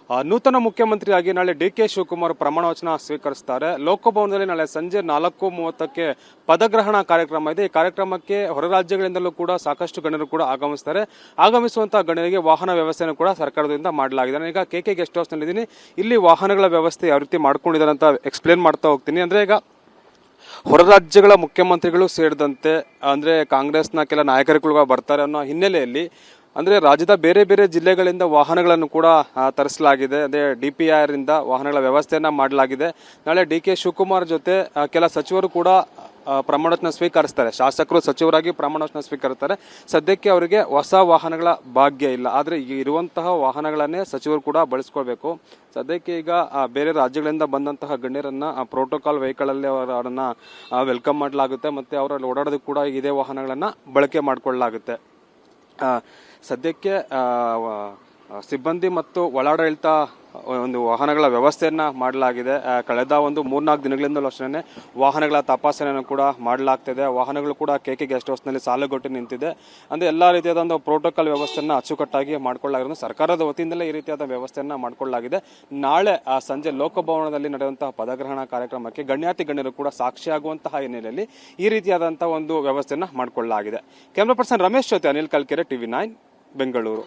ನೂತನ ಮುಖ್ಯಮಂತ್ರಿಯಾಗಿ ನಾಳೆ ಡಿ.ಕೆ. ಶಿವಕುಮಾರ್ ಪ್ರಮಾಣ ವಚನ ಸ್ವೀಕರಿಸುತ್ತಾರೆ. ಲೋಕಭವನದಲ್ಲಿ ನಾಳೆ ಸಂಜೆ 4:30ಕ್ಕೆ ಪದಗ್ರಹಣ ಕಾರ್ಯಕ್ರಮ ಇದೆ. ಈ ಕಾರ್ಯಕ್ರಮಕ್ಕೆ ಹೊರ ರಾಜ್ಯಗಳಿಂದಲೂ ಕೂಡ ಸಾಕಷ್ಟು ಗಣ್ಯರು ಕೂಡ ಆಗಮಿಸುತ್ತಾರೆ. ಆಗಮಿಸುವಂತಹ ಗಣ್ಯರಿಗೆ ವಾಹನ ವ್ಯವಸ್ಥೆಯನ್ನು ಕೂಡ ಸರ್ಕಾರದಿಂದ ಮಾಡಲಾಗಿದೆ. ನಾನು ಈಗ ಕೆ.ಕೆ. ಗೆಸ್ಟ್ ಹೌಸ್ ನಲ್ಲಿ ಇದ್ದೀನಿ. ಇಲ್ಲಿ ವಾಹನಗಳ ವ್ಯವಸ್ಥೆ ಯಾವ ರೀತಿ ಮಾಡ್ಕೊಂಡಿದ್ದಾರೆ ಅಂತ ಎಕ್ಸ್ಪ್ಲೇನ್ ಮಾಡ್ತಾ ಹೋಗ್ತೀನಿ. ಅಂದ್ರೆ ಈಗ ಹೊರ ರಾಜ್ಯಗಳ ಮುಖ್ಯಮಂತ್ರಿಗಳು ಸೇರಿದಂತೆ ಅಂದ್ರೆ ಕಾಂಗ್ರೆಸ್ನ ಕೆಲ ನಾಯಕರುಗಳು ಬರ್ತಾರೆ ಅನ್ನೋ ಹಿನ್ನೆಲೆಯಲ್ಲಿ ಅಂದ್ರೆ ರಾಜ್ಯದ ಬೇರೆ ಬೇರೆ ಜಿಲ್ಲೆಗಳಿಂದ ವಾಹನಗಳನ್ನು ಕೂಡ ತರಿಸಲಾಗಿದೆ. ಅದೇ DPIR ಇಂದ ವಾಹನಗಳ ವ್ಯವಸ್ಥೆಯನ್ನ ಮಾಡಲಾಗಿದೆ. ನಾಳೆ ಡಿ.ಕೆ. ಶಿವಕುಮಾರ್ ಜೊತೆ ಕೆಲ ಸಚಿವರು ಕೂಡ ಪ್ರಮಾಣವಚನ ಸ್ವೀಕರಿಸ್ತಾರೆ. ಶಾಸಕರು ಸಚಿವರಾಗಿ ಪ್ರಮಾಣವಚನ ಸ್ವೀಕರಿಸ್ತಾರೆ. ಸದ್ಯಕ್ಕೆ ಅವರಿಗೆ ಹೊಸ ವಾಹನಗಳ ಭಾಗ್ಯ ಇಲ್ಲ. ಆದರೆ ಈಗ ಇರುವಂತಹ ವಾಹನಗಳನ್ನೇ ಸಚಿವರು ಕೂಡ ಬಳಸ್ಕೊಳ್ಬೇಕು. ಸದ್ಯಕ್ಕೆ ಈಗ ಬೇರೆ ರಾಜ್ಯಗಳಿಂದ ಬಂದಂತಹ ಗಣ್ಯರನ್ನ ಪ್ರೋಟೋಕಾಲ್ ವೆಹಿಕಲ್ ಅಲ್ಲಿ ಅವರನ್ನ ವೆಲ್ಕಮ್ ಮಾಡಲಾಗುತ್ತೆ. ಮತ್ತೆ ಅವರಲ್ಲಿ ಓಡಾಡೋದಕ್ಕೆ ಕೂಡ ಇದೇ ವಾಹನಗಳನ್ನ ಬಳಕೆ ಮಾಡಿಕೊಳ್ಳಲಾಗುತ್ತೆ. ಸದ್ಯಕ್ಕೆ ಸಿಬ್ಬಂದಿ ಮತ್ತು ಒಳಾಡಳಿತ ಒಂದು ವಾಹನಗಳ ವ್ಯವಸ್ಥೆಯನ್ನ ಮಾಡಲಾಗಿದೆ. ಕಳೆದ ಒಂದು 3-4 ದಿನಗಳಿಂದಲೂ ಅಷ್ಟೇ ವಾಹನಗಳ ತಪಾಸಣೆಯನ್ನು ಕೂಡ ಮಾಡಲಾಗ್ತಿದೆ. ವಾಹನಗಳು ಕೂಡ ಕೆ.ಕೆ. ಗೆಸ್ಟ್ ಹೌಸ್ ನಲ್ಲಿ ಸಾಲುಗಟ್ಟಿ ನಿಂತಿದೆ. ಅಂದ್ರೆ ಎಲ್ಲಾ ರೀತಿಯಾದ ಒಂದು ಪ್ರೋಟೋಕಾಲ್ ವ್ಯವಸ್ಥೆಯನ್ನ ಅಚ್ಚುಕಟ್ಟಾಗಿ ಮಾಡಿಕೊಳ್ಳಲಾಗಿದೆ. ಸರ್ಕಾರದ ವತಿಯಿಂದಲೇ ಈ ರೀತಿಯಾದ ವ್ಯವಸ್ಥೆಯನ್ನ ಮಾಡಿಕೊಳ್ಳಲಾಗಿದೆ. ನಾಳೆ ಸಂಜೆ ಲೋಕಭವನದಲ್ಲಿ ನಡೆಯುವಂತಹ ಪದಗ್ರಹಣ ಕಾರ್ಯಕ್ರಮಕ್ಕೆ ಗಣ್ಯರು ಕೂಡ ಸಾಕ್ಷಿಯಾಗುವಂತಹ ಹಿನ್ನೆಲೆಯಲ್ಲಿ ಈ ರೀತಿಯಾದಂತಹ ಒಂದು ವ್ಯವಸ್ಥೆಯನ್ನ ಮಾಡಿಕೊಳ್ಳಲಾಗಿದೆ. ಕ್ಯಾಮರಾ ಪರ್ಸನ್ ರಮೇಶ್ ಜೊತೆ ಅನಿಲ್ ಕಲ್ಕೆರೆ, TV9 ಬೆಂಗಳೂರು.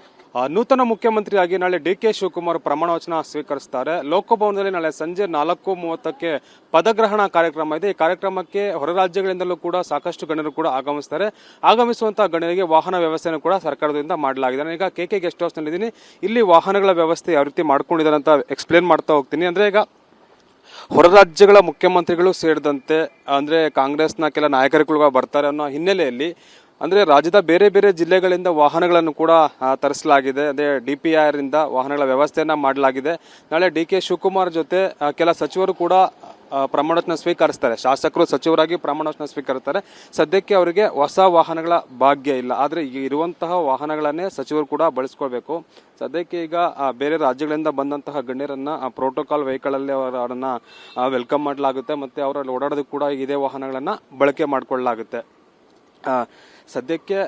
ನೂತನ ಮುಖ್ಯಮಂತ್ರಿಯಾಗಿ ನಾಳೆ ಡಿ.ಕೆ. ಶಿವಕುಮಾರ್ ಪ್ರಮಾಣ ವಚನ ಸ್ವೀಕರಿಸುತ್ತಾರೆ. ಲೋಕಭವನದಲ್ಲಿ ನಾಳೆ ಸಂಜೆ 4:30ಕ್ಕೆ ಪದಗ್ರಹಣ ಕಾರ್ಯಕ್ರಮ ಇದೆ. ಈ ಕಾರ್ಯಕ್ರಮಕ್ಕೆ ಹೊರ ರಾಜ್ಯಗಳಿಂದಲೂ ಕೂಡ ಸಾಕಷ್ಟು ಗಣ್ಯರು ಕೂಡ ಆಗಮಿಸುತ್ತಾರೆ. ಆಗಮಿಸುವಂತಹ ಗಣ್ಯರಿಗೆ ವಾಹನ ವ್ಯವಸ್ಥೆಯನ್ನು ಕೂಡ ಸರ್ಕಾರದಿಂದ ಮಾಡಲಾಗಿದೆ. ನಾನು ಈಗ ಕೆ.ಕೆ. ಗೆಸ್ಟ್ ಹೌಸ್ ನಲ್ಲಿ ಇದ್ದೀನಿ. ಇಲ್ಲಿ ವಾಹನಗಳ ವ್ಯವಸ್ಥೆ ಯಾವ ರೀತಿ ಮಾಡ್ಕೊಂಡಿದ್ದಾರೆ ಅಂತ ಎಕ್ಸ್ಪ್ಲೇನ್ ಮಾಡ್ತಾ ಹೋಗ್ತೀನಿ. ಅಂದ್ರೆ ಈಗ ಹೊರ ರಾಜ್ಯಗಳ ಮುಖ್ಯಮಂತ್ರಿಗಳು ಸೇರಿದಂತೆ ಅಂದ್ರೆ ಕಾಂಗ್ರೆಸ್ನ ಕೆಲ ನಾಯಕರುಗಳು ಬರ್ತಾರೆ ಅನ್ನೋ ಹಿನ್ನೆಲೆಯಲ್ಲಿ ಅಂದ್ರೆ ರಾಜ್ಯದ ಬೇರೆ ಬೇರೆ ಜಿಲ್ಲೆಗಳಿಂದ ವಾಹನಗಳನ್ನು ಕೂಡ ತರಿಸಲಾಗಿದೆ. ಅದೇ DPIR ಇಂದ ವಾಹನಗಳ ವ್ಯವಸ್ಥೆಯನ್ನ ಮಾಡಲಾಗಿದೆ. ನಾಳೆ ಡಿ.ಕೆ. ಶಿವಕುಮಾರ್ ಜೊತೆ ಕೆಲ ಸಚಿವರು ಕೂಡ ಪ್ರಮಾಣವಚನ ಸ್ವೀಕರಿಸ್ತಾರೆ. ಶಾಸಕರು ಸಚಿವರಾಗಿ ಪ್ರಮಾಣವಚನ ಸ್ವೀಕರಿಸ್ತಾರೆ. ಸದ್ಯಕ್ಕೆ ಅವರಿಗೆ ಹೊಸ ವಾಹನಗಳ ಭಾಗ್ಯ ಇಲ್ಲ. ಆದರೆ ಈಗ ಇರುವಂತಹ ವಾಹನಗಳನ್ನೇ ಸಚಿವರು ಕೂಡ ಬಳಸ್ಕೊಳ್ಬೇಕು. ಸದ್ಯಕ್ಕೆ ಈಗ ಬೇರೆ ರಾಜ್ಯಗಳಿಂದ ಬಂದಂತಹ ಗಣ್ಯರನ್ನ ಪ್ರೋಟೋಕಾಲ್ ವೆಹಿಕಲ್ ಅಲ್ಲಿ ಅವರನ್ನ ವೆಲ್ಕಮ್ ಮಾಡಲಾಗುತ್ತೆ. ಮತ್ತೆ ಅವರಲ್ಲಿ ಓಡಾಡೋದಕ್ಕೆ ಕೂಡ ಇದೇ ವಾಹನಗಳನ್ನ ಬಳಕೆ ಮಾಡಿಕೊಳ್ಳಲಾಗುತ್ತೆ. ಸದ್ಯಕ್ಕೆ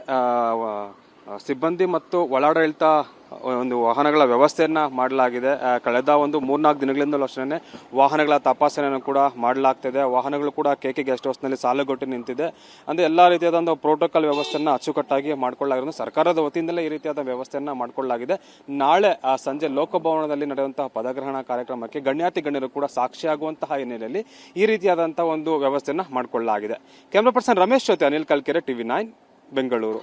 ಸಿಬ್ಬಂದಿ ಮತ್ತು ಒಳಾಡಳಿತ ಒಂದು ವಾಹನಗಳ ವ್ಯವಸ್ಥೆಯನ್ನ ಮಾಡಲಾಗಿದೆ. ಕಳೆದ ಒಂದು 3-4 ದಿನಗಳಿಂದಲೂ ಅಷ್ಟೇ ವಾಹನಗಳ ತಪಾಸಣೆಯನ್ನು ಕೂಡ ಮಾಡಲಾಗ್ತಿದೆ. ವಾಹನಗಳು ಕೂಡ ಕೆ.ಕೆ. ಗೆಸ್ಟ್ ಹೌಸ್ ನಲ್ಲಿ ಸಾಲುಗಟ್ಟಿ ನಿಂತಿದೆ. ಅಂದ್ರೆ ಎಲ್ಲಾ ರೀತಿಯಾದ ಒಂದು ಪ್ರೋಟೋಕಾಲ್ ವ್ಯವಸ್ಥೆಯನ್ನ ಅಚ್ಚುಕಟ್ಟಾಗಿ ಮಾಡಿಕೊಳ್ಳಲಾಗಿದೆ. ಸರ್ಕಾರದ ವತಿಯಿಂದಲೇ ಈ ರೀತಿಯಾದ ವ್ಯವಸ್ಥೆಯನ್ನ ಮಾಡಿಕೊಳ್ಳಲಾಗಿದೆ. ನಾಳೆ ಸಂಜೆ ಲೋಕಭವನದಲ್ಲಿ ನಡೆಯುವಂತಹ ಪದಗ್ರಹಣ ಕಾರ್ಯಕ್ರಮಕ್ಕೆ ಗಣ್ಯರು ಕೂಡ ಸಾಕ್ಷಿಯಾಗುವಂತಹ ಹಿನ್ನೆಲೆಯಲ್ಲಿ ಈ ರೀತಿಯಾದಂತಹ ಒಂದು ವ್ಯವಸ್ಥೆಯನ್ನ ಮಾಡಿಕೊಳ್ಳಲಾಗಿದೆ. ಕ್ಯಾಮರಾ ಪರ್ಸನ್ ರಮೇಶ್ ಜೊತೆ ಅನಿಲ್ ಕಲ್ಕೆರೆ, TV9 ಬೆಂಗಳೂರು.